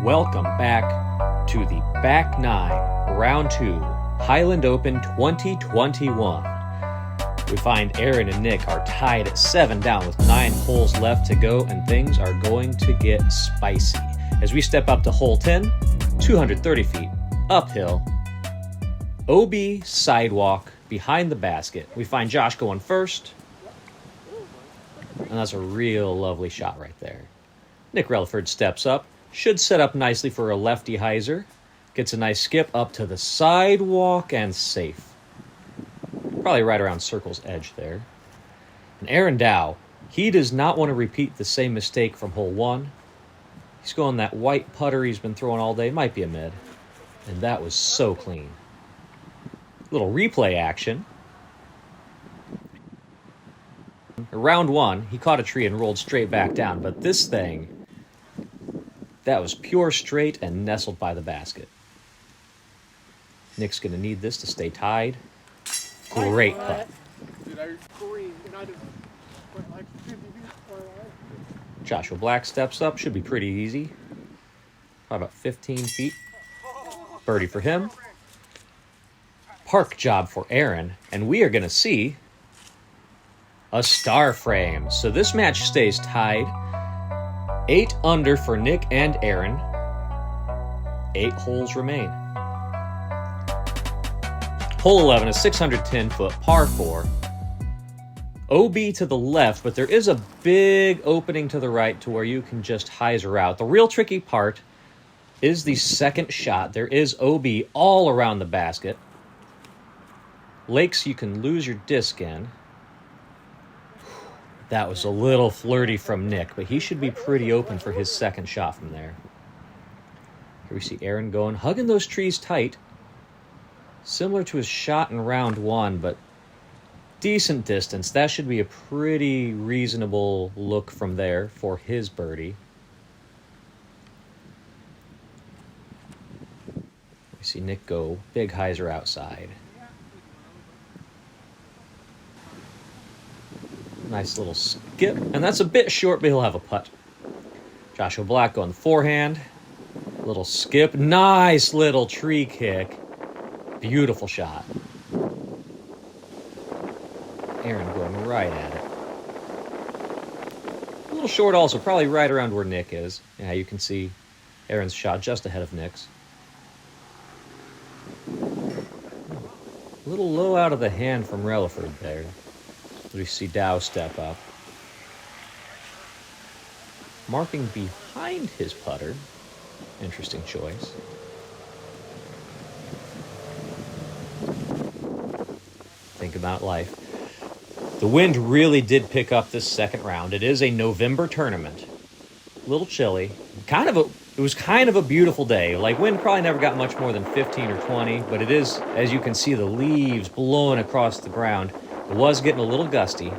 Welcome back to the Back 9, Round 2, Highland Open 2021. We find Aren and Nick are tied at 7 down with 9 holes left to go, and things are going to get spicy. As we step up to hole 10, 230 feet, uphill, OB sidewalk behind the basket. We find Josh going first, and that's a real lovely shot right there. Nick Reliford steps up, should set up nicely for a lefty hyzer. Gets a nice skip up to the sidewalk and safe. Probably right around circle's edge there. And Aren Dow, he does not want to repeat the same mistake from hole 1. He's going that white putter he's been throwing all day. Might be a mid. And that was so clean. Little replay action. Round 1, he caught a tree and rolled straight back down. But this thing, that was pure straight and nestled by the basket. Nick's going to need this to stay tied. Great putt. Joshua Black steps up. Should be pretty easy. Probably about 15 feet. Birdie for him. Park job for Aren. And we are going to see a star frame. So this match stays tied. 8 under for Nick and Aren. 8 holes remain. Hole 11 is 610-foot par 4. OB to the left, but there is a big opening to the right to where you can just hyzer out. The real tricky part is the second shot. There is OB all around the basket. Lakes you can lose your disc in. That was a little flirty from Nick, but he should be pretty open for his second shot from there. Here we see Aren going, hugging those trees tight. Similar to his shot in round 1, but decent distance. That should be a pretty reasonable look from there for his birdie. We see Nick go big hyzer outside. Nice little skip, and that's a bit short, but he'll have a putt. Joshua Black going the forehand. Little skip, nice little tree kick. Beautiful shot. Aren going right at it. A little short also, probably right around where Nick is. Yeah, you can see Aren's shot just ahead of Nick's. A little low out of the hand from Reliford there. We see Dow step up. Marking behind his putter. Interesting choice. Think about life. The wind really did pick up this second round. It is a November tournament. A little chilly. It was kind of a beautiful day. Like, wind probably never got much more than 15 or 20, but it is, as you can see, the leaves blowing across the ground. It was getting a little gusty.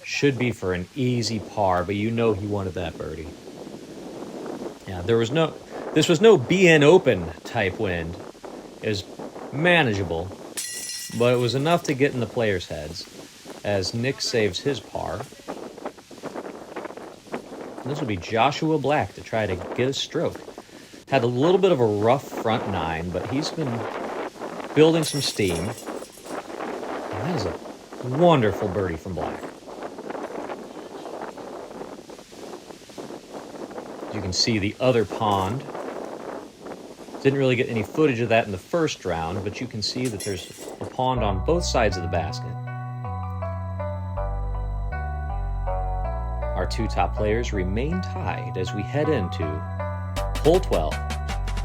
Should be for an easy par, but you know he wanted that birdie. Yeah, this was no BN Open type wind. It was manageable, but it was enough to get in the players' heads as Nick saves his par. And this will be Joshua Black to try to get a stroke. Had a little bit of a rough front 9, but he's been building some steam. That is a wonderful birdie from Black. You can see the other pond. Didn't really get any footage of that in the first round, but you can see that there's a pond on both sides of the basket. Our 2 top players remain tied as we head into hole 12.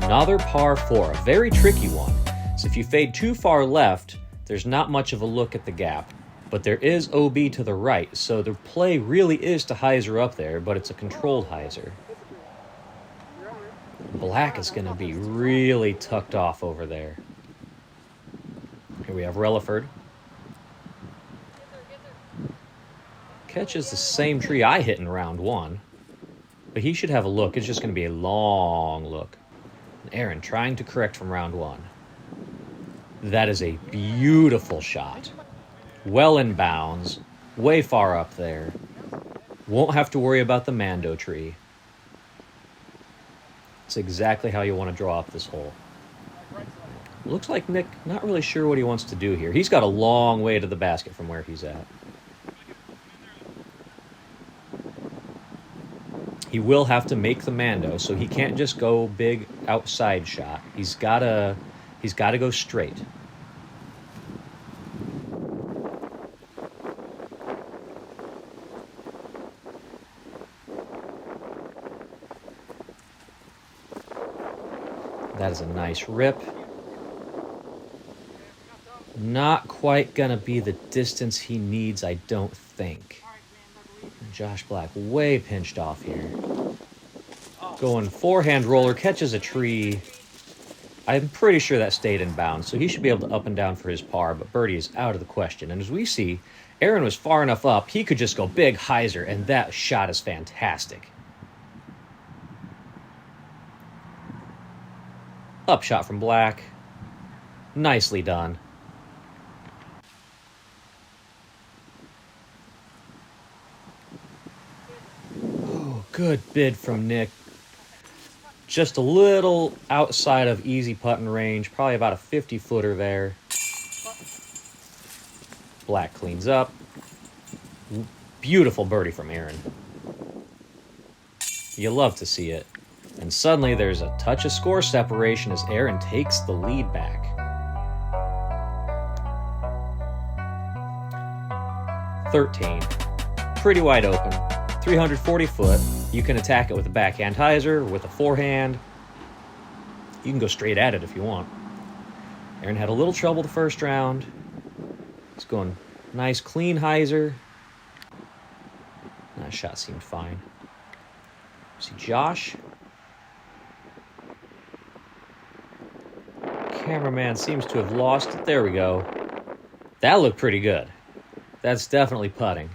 Another par 4, a very tricky one. So if you fade too far left, there's not much of a look at the gap, but there is OB to the right, so the play really is to hyzer up there, but it's a controlled hyzer. Black is going to be really tucked off over there. Here we have Reliford. Catches the same tree I hit in round 1, but he should have a look. It's just going to be a long look. Aren trying to correct from round 1. That is a beautiful shot. Well in bounds, way far up there. Won't have to worry about the Mando tree. It's exactly how you want to draw up this hole. Looks like Nick not really sure what he wants to do here. He's got a long way to the basket from where he's at. He will have to make the Mando, so he can't just go big outside shot. He's gotta go straight. That is a nice rip. Not quite gonna be the distance he needs, I don't think. Josh Black way pinched off here. Going forehand roller, catches a tree. I'm pretty sure that stayed in bounds, so he should be able to up and down for his par, but birdie is out of the question. And as we see, Aren was far enough up, he could just go big hyzer, and that shot is fantastic. Up shot from Black. Nicely done. Good bid from Nick. Just a little outside of easy putting range, probably about a 50-footer there. Black cleans up. Beautiful birdie from Aren. You love to see it. And suddenly there's a touch of score separation as Aren takes the lead back. .13. Pretty wide open. 340 foot. You can attack it with a backhand hyzer, with a forehand. You can go straight at it if you want. Aren had a little trouble the first round. He's going nice, clean hyzer. That shot seemed fine. See Josh. Cameraman seems to have lost it. There we go. That looked pretty good. That's definitely putting.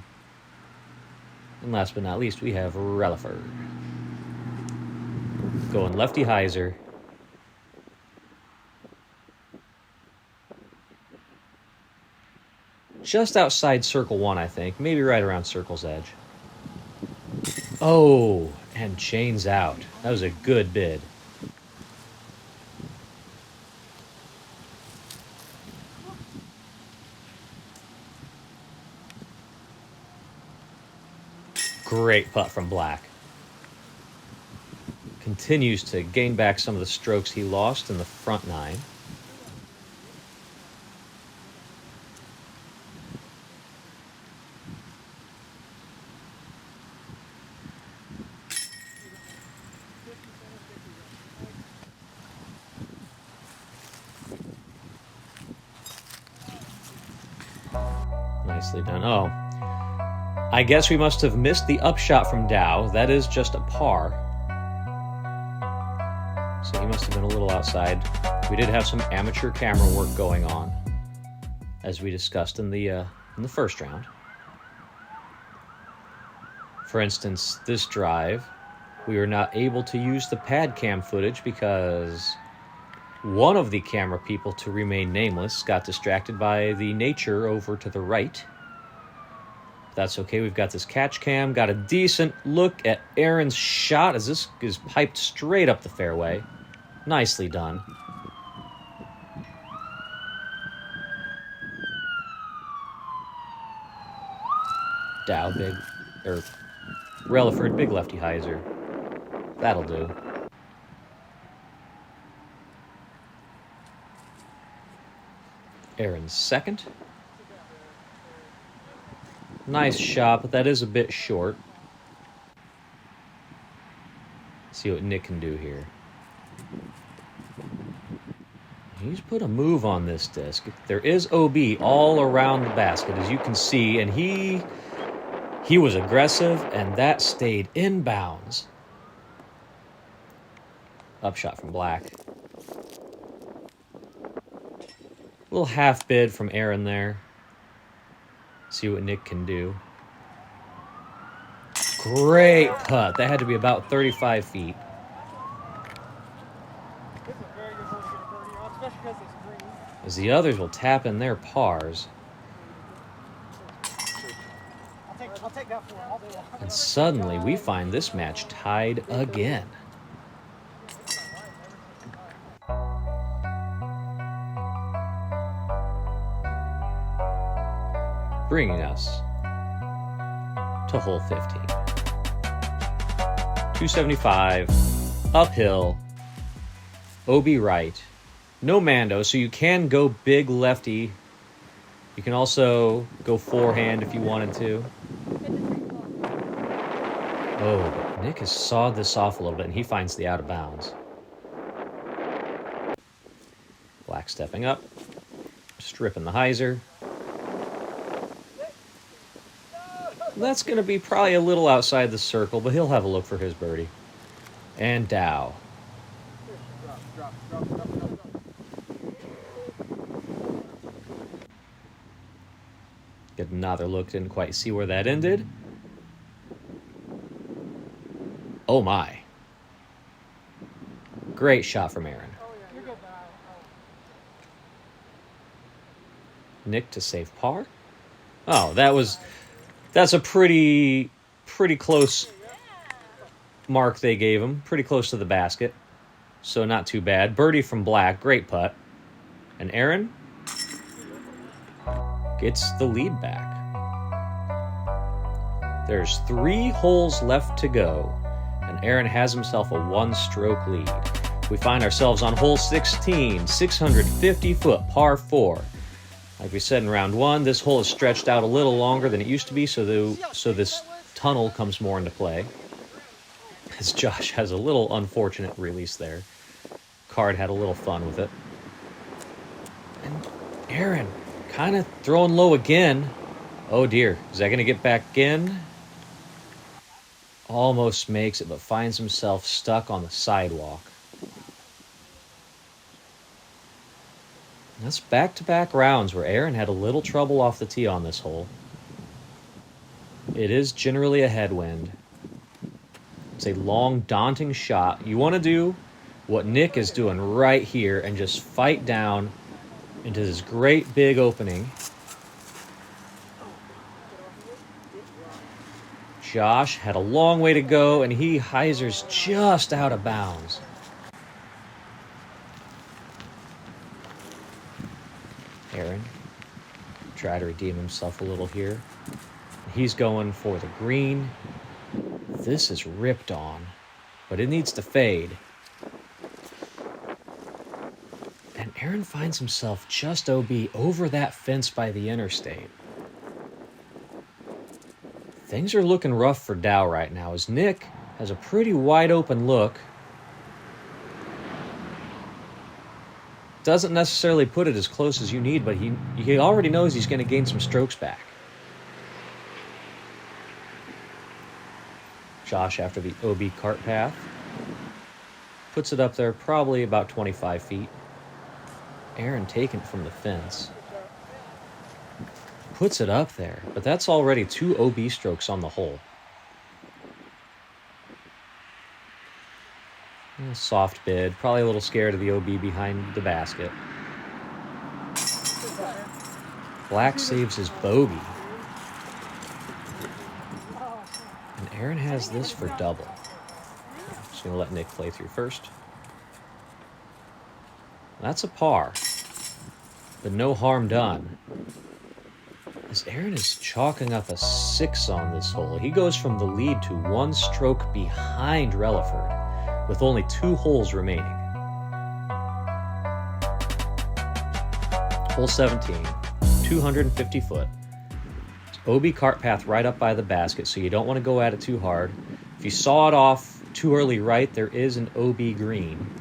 And last but not least, we have Reliford. Going lefty hyzer. Just outside circle one, I think. Maybe right around circle's edge. Oh, and chains out. That was a good bid. Great putt from Black. Continues to gain back some of the strokes he lost in the front nine. Nicely done. Oh. I guess we must have missed the upshot from Dow. That is just a par. So he must have been a little outside. We did have some amateur camera work going on, as we discussed in the first round. For instance, this drive, we were not able to use the pad cam footage because one of the camera people, to remain nameless, got distracted by the nature over to the right. That's okay. We've got this catch cam. Got a decent look at Aren's shot as this is piped straight up the fairway. Nicely done. Dow, big, or Reliford, big lefty hyzer. That'll do. Aren's second. Nice shot, but that is a bit short. See what Nick can do here. He's put a move on this disc. There is OB all around the basket, as you can see, and he was aggressive, and that stayed in bounds. Upshot from Black. Little half bid from Aren there. See what Nick can do. Great putt. That had to be about 35 feet. As the others will tap in their pars. And suddenly we find this match tied again. bringing us to hole 15. 275, uphill, OB right, no Mando, so you can go big lefty. You can also go forehand if you wanted to. Oh, but Nick has sawed this off a little bit, and he finds the out of bounds. Black stepping up, stripping the hyzer. That's going to be probably a little outside the circle, but he'll have a look for his birdie. And Dow. Get another look, didn't quite see where that ended. Oh my. Great shot from Aren. Nick to save par. Oh, that's a pretty close mark they gave him. Pretty close to the basket. So not too bad. Birdie from Black, great putt. And Aren gets the lead back. There's 3 holes left to go, and Aren has himself a 1-stroke lead. We find ourselves on hole 16, 650-foot par 4. Like we said in round 1, this hole is stretched out a little longer than it used to be, so this tunnel comes more into play. As Josh has a little unfortunate release there. Card had a little fun with it. And Aren kind of throwing low again. Oh dear, is that going to get back in? Almost makes it, but finds himself stuck on the sidewalk. That's back-to-back rounds where Aren had a little trouble off the tee on this hole. It is generally a headwind. It's a long, daunting shot. You want to do what Nick is doing right here and just fight down into this great big opening. Josh had a long way to go, and he hyzers just out of bounds. Aren try to redeem himself a little here. He's going for the green. This is ripped on, but it needs to fade. And Aren finds himself just OB over that fence by the interstate. Things are looking rough for Dow right now, as Nick has a pretty wide open look. Doesn't necessarily put it as close as you need, but he already knows he's going to gain some strokes back. Josh, after the OB cart path, puts it up there probably about 25 feet. Aren taking it from the fence. Puts it up there, but that's already 2 OB strokes on the hole. A soft bid, probably a little scared of the OB behind the basket. Black saves his bogey. And Aren has this for double. Just going to let Nick play through first. That's a par, but no harm done. As Aren is chalking up a 6 on this hole, he goes from the lead to 1 stroke behind Reliford, with only 2 holes remaining. Hole 17, 250 foot. OB cart path right up by the basket, so you don't want to go at it too hard. If you saw it off too early right, there is an OB green.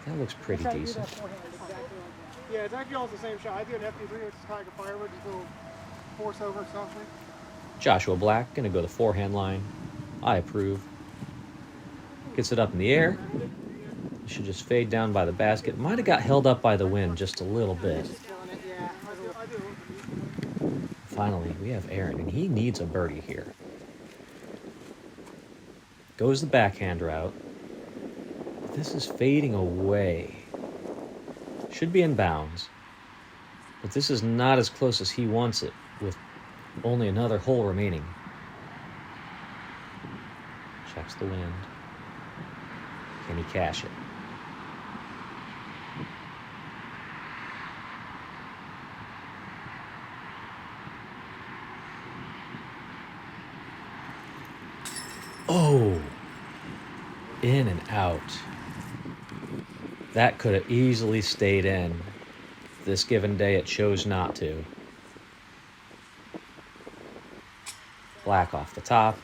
That looks pretty decent. Yeah, it's actually almost the same shot. I do an FP3, which is kind of like a firewood, just a little force over something. Joshua Black, going to go the forehand line. I approve. Gets it up in the air. It should just fade down by the basket. Might have got held up by the wind just a little bit. Finally, we have Aren, and he needs a birdie here. Goes the backhand route. This is fading away. Should be in bounds. But this is not as close as he wants it, with only another hole remaining. Checks the wind. Can he cash it? Oh, in and out. That could have easily stayed in. This given day, it chose not to. Black off the top.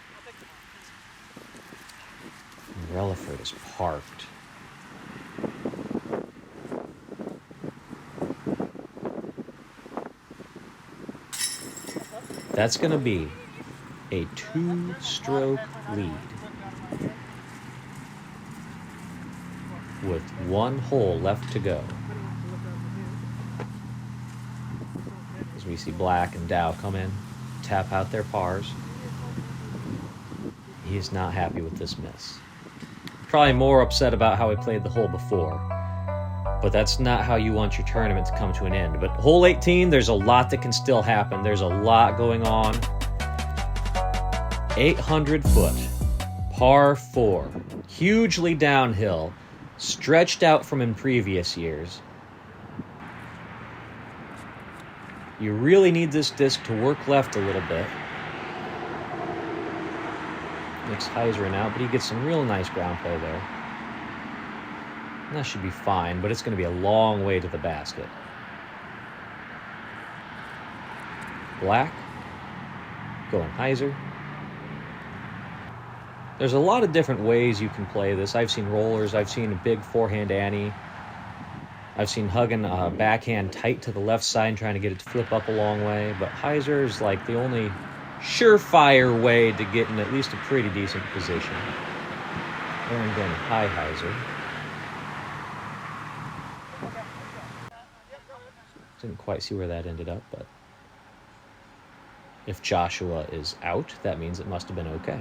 And Reliford is parked. That's going to be a 2-stroke lead with 1 hole left to go. As we see Black and Dow come in, tap out their pars. He's not happy with this miss. Probably more upset about how he played the hole before. But that's not how you want your tournament to come to an end. But hole 18, there's a lot that can still happen. There's a lot going on. 800 foot, par 4, hugely downhill, stretched out from in previous years. You really need this disc to work left a little bit. Nick's hyzering out, but he gets some real nice ground play there. And that should be fine, but it's going to be a long way to the basket. Black, going hyzer. There's a lot of different ways you can play this. I've seen rollers, I've seen a big forehand Annie. I've seen hugging a backhand tight to the left side and trying to get it to flip up a long way. But hyzer is like the only surefire way to get in at least a pretty decent position. Aren going high hyzer. Didn't quite see where that ended up, but if Joshua is out, that means it must have been okay,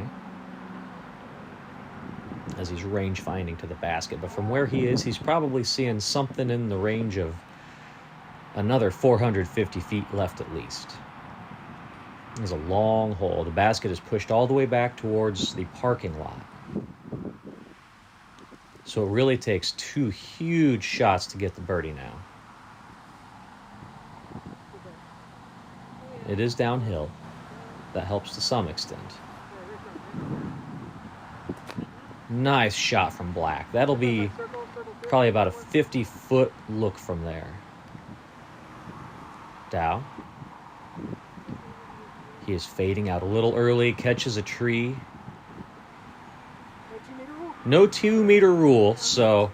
as he's range finding to the basket. But from where he is, he's probably seeing something in the range of another 450 feet left at least. There's a long hole. The basket is pushed all the way back towards the parking lot. So it really takes 2 huge shots to get the birdie now. It is downhill. That helps to some extent. Nice shot from Black. That'll be probably about a 50-foot look from there. Dow. He is fading out a little early, catches a tree. No 2-meter rule, so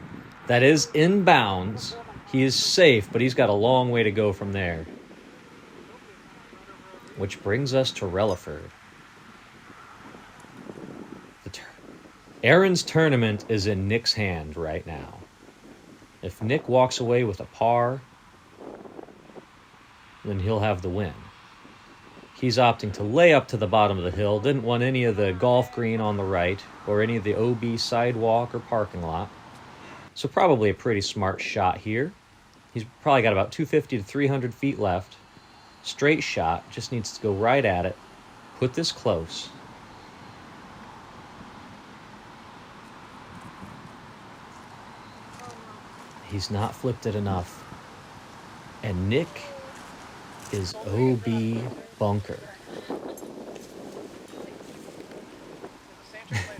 that is in bounds. He is safe, but he's got a long way to go from there. Which brings us to Reliford. Aren's tournament is in Nick's hand right now. If Nick walks away with a par, then he'll have the win. He's opting to lay up to the bottom of the hill, didn't want any of the golf green on the right, or any of the OB sidewalk or parking lot. So probably a pretty smart shot here. He's probably got about 250 to 300 feet left. Straight shot, just needs to go right at it. Put this close. He's not flipped it enough. And Nick is OB bunker.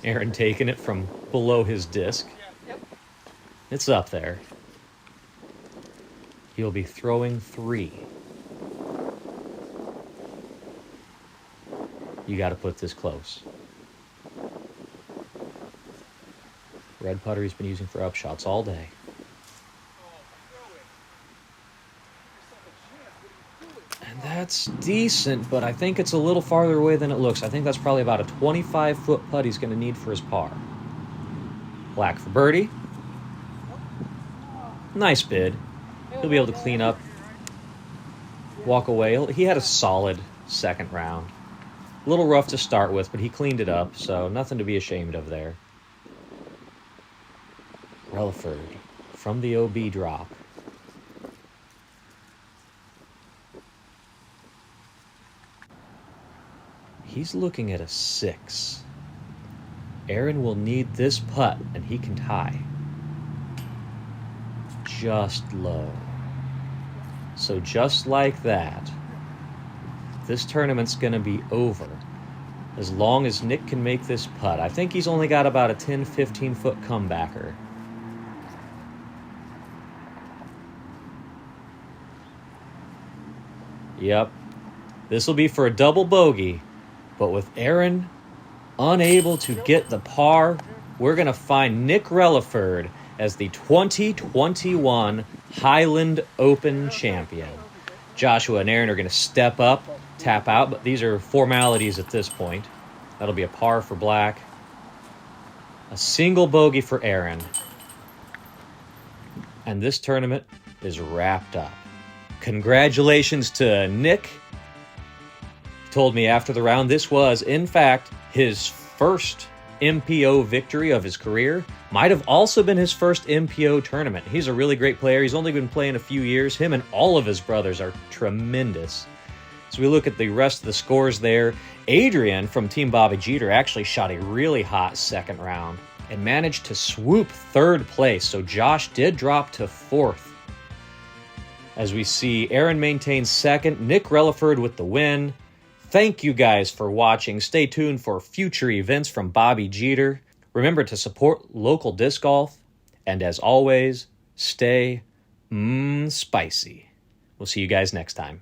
Aren taking it from below his disc. It's up there. He'll be throwing 3. You got to put this close. Red putter he's been using for upshots all day. And that's decent, but I think it's a little farther away than it looks. I think that's probably about a 25-foot putt he's going to need for his par. Black for birdie. Nice bid. He'll be able to clean up, walk away. He had a solid second round. A little rough to start with, but he cleaned it up, so nothing to be ashamed of there. Reliford from the OB drop. He's looking at a 6. Aren will need this putt, and he can tie. Just low. So just like that, this tournament's going to be over as long as Nick can make this putt. I think he's only got about a 10, 15-foot comebacker. Yep. This will be for a double bogey. But with Aren unable to get the par, we're going to find Nick Reliford as the 2021 Highland Open champion. Joshua and Aren are going to step up, tap out, but these are formalities at this point. That'll be a par for Black. A single bogey for Aren. And this tournament is wrapped up. Congratulations to Nick. He told me after the round this was, in fact, his first MPO victory of his career. Might have also been his first MPO tournament. He's a really great player. He's only been playing a few years. Him and all of his brothers are tremendous. So we look at the rest of the scores there. Adrian from Team BobbyGitr actually shot a really hot second round and managed to swoop third place. So Josh did drop to fourth. As we see, Aren maintains second. Nick Reliford with the win. Thank you guys for watching. Stay tuned for future events from BobbyGitr. Remember to support local disc golf. And as always, stay spicy. We'll see you guys next time.